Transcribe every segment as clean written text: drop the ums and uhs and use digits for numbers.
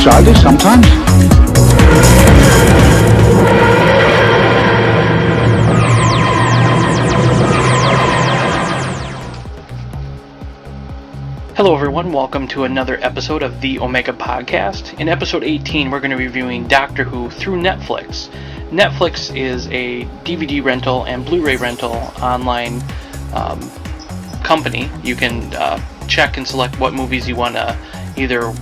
childish sometimes. Hello everyone, welcome to another episode of the Omega Podcast. In episode 18, we're going to be reviewing Doctor Who through Netflix. Netflix is a DVD rental and Blu-ray rental online company. You can check and select what movies you want to either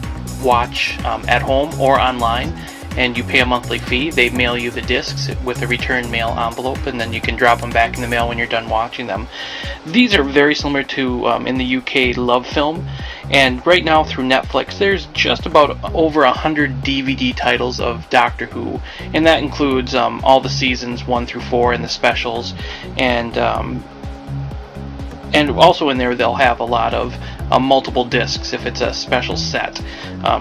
watch at home or online, and you pay a monthly fee. They mail you the discs with a return mail envelope, and then you can drop them back in the mail when you're done watching them. These are very similar to, in the UK, Love Film, and right now through Netflix there's just about over 100 DVD titles of Doctor Who, and that includes all the seasons 1 through 4 and the specials, and also in there they'll have a lot of multiple discs if it's a special set.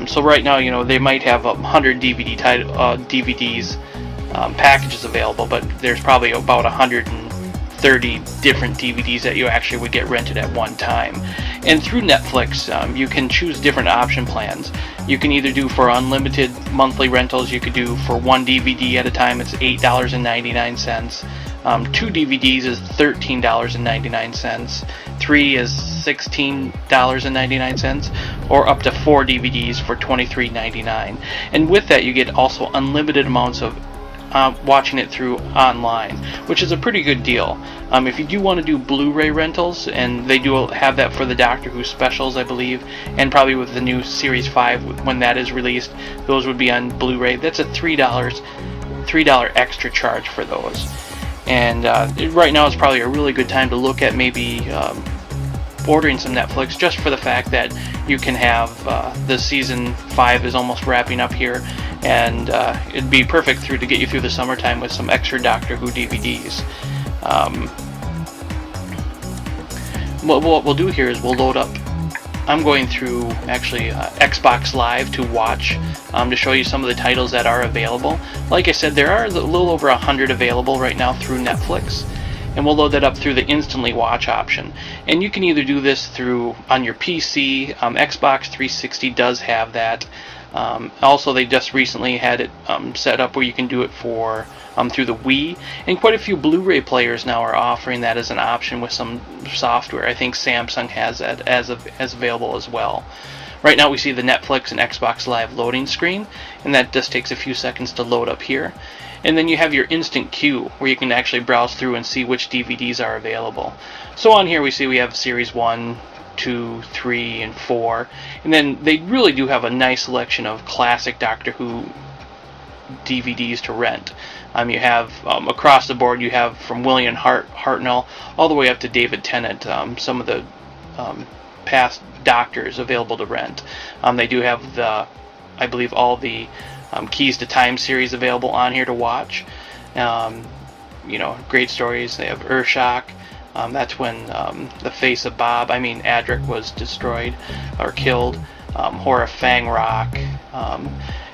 So right now, they might have 100 DVDs packages available, but there's probably about 130 different DVDs that you actually would get rented at one time. And through Netflix, you can choose different option plans. You can either do for unlimited monthly rentals. You could do for one DVD at a time. It's $8.99. 2 DVDs is $13.99, 3 is $16.99, or up to 4 DVDs for $23.99. And with that, you get also unlimited amounts of watching it through online, which is a pretty good deal. If you do want to do Blu-ray rentals, and they do have that for the Doctor Who specials, I believe, and probably with the new Series 5 when that is released, those would be on Blu-ray. That's a $3 extra charge for those. And right now is probably a really good time to look at maybe ordering some Netflix, just for the fact that you can have the season 5 is almost wrapping up here, and it'd be perfect to get you through the summertime with some extra Doctor Who DVDs. What we'll do here is we'll load up. I'm going through actually Xbox Live to watch to show you some of the titles that are available. Like I said, there are a little over 100 available right now through Netflix, and we'll load that up through the instantly watch option. And you can either do this through on your PC. Xbox 360 does have that. Also, they just recently had it set up where you can do it for through the Wii, and quite a few Blu-ray players now are offering that as an option with some software. I think Samsung has that as available as well. Right now we see the Netflix and Xbox Live loading screen, and that just takes a few seconds to load up here. And then you have your instant queue, where you can actually browse through and see which DVDs are available. So on here we have Series 1, 2, 3, and 4, and then they really do have a nice selection of classic Doctor Who DVDs to rent. You have across the board, you have from William Hartnell all the way up to David Tennant, some of the past Doctors available to rent. They do have I believe all the Keys to Time series available on here to watch. Great stories. They have Urshock. That's when the face of Adric was destroyed or killed. Horror of Fang Rock.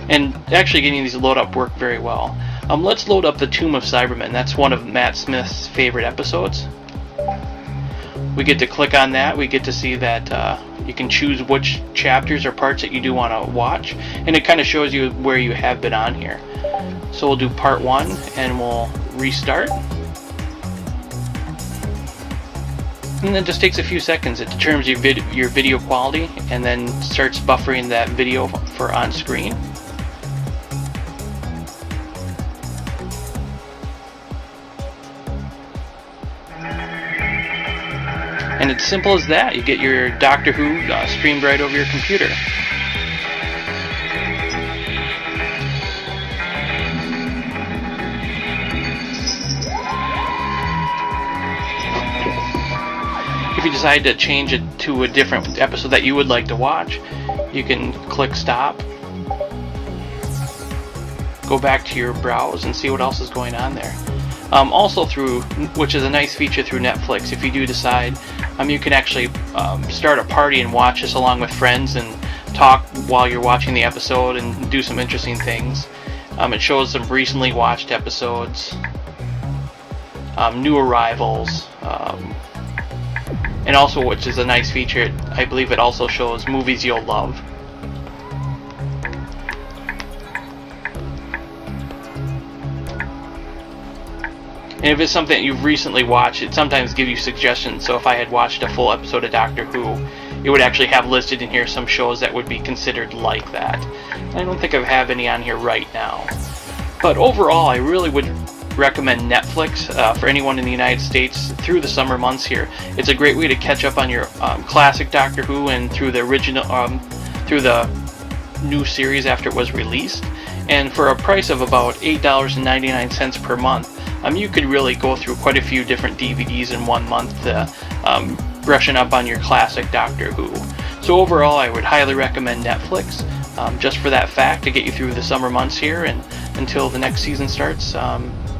And actually getting these load up work very well. Let's load up the Tomb of Cybermen. That's one of Matt Smith's favorite episodes. We get to click on that. We get to see that you can choose which chapters or parts that you do want to watch, and it kind of shows you where you have been on here. So we'll do part 1, and we'll restart. And then it just takes a few seconds. It determines your video quality, and then starts buffering that video for on screen. And it's simple as that. You get your Doctor Who streamed right over your computer. If you decide to change it to a different episode that you would like to watch, you can click stop, go back to your browse, and see what else is going on there. Also which is a nice feature through Netflix, if you do decide, you can actually start a party and watch this along with friends and talk while you're watching the episode and do some interesting things. It shows some recently watched episodes, new arrivals, and also, which is a nice feature, I believe it also shows movies you'll love. And if it's something that you've recently watched, it sometimes gives you suggestions. So if I had watched a full episode of Doctor Who, it would actually have listed in here some shows that would be considered like that. I don't think I have any on here right now. But overall, I really would recommend Netflix for anyone in the United States through the summer months here. It's a great way to catch up on your classic Doctor Who and through the original, through the new series after it was released. And for a price of about $8.99 per month, you could really go through quite a few different DVDs in 1 month, brushing up on your classic Doctor Who. So overall, I would highly recommend Netflix, just for that fact, to get you through the summer months here and until the next season starts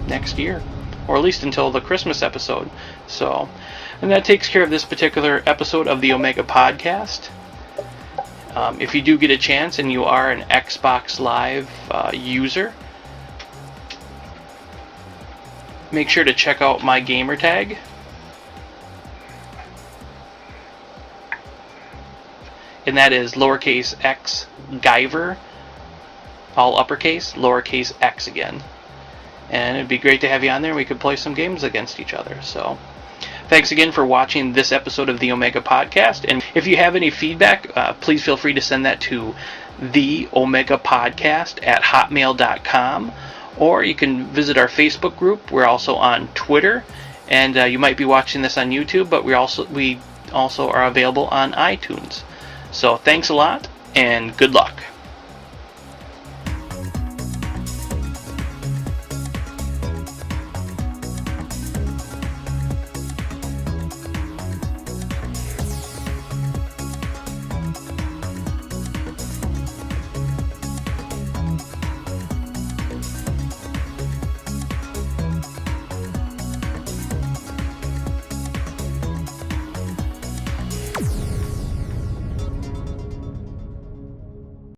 next year, or at least until the Christmas episode. So, and that takes care of this particular episode of the Omega Podcast. If you do get a chance and you are an Xbox Live user, make sure to check out my gamer tag. And that is lowercase x Guyver, all uppercase, lowercase x again. And it'd be great to have you on there. We could play some games against each other. So, thanks again for watching this episode of the Omega Podcast. And if you have any feedback, please feel free to send that to theomegapodcast@hotmail.com. Or you can visit our Facebook group. We're also on Twitter. And you might be watching this on YouTube, but we also are available on iTunes. So thanks a lot, and good luck.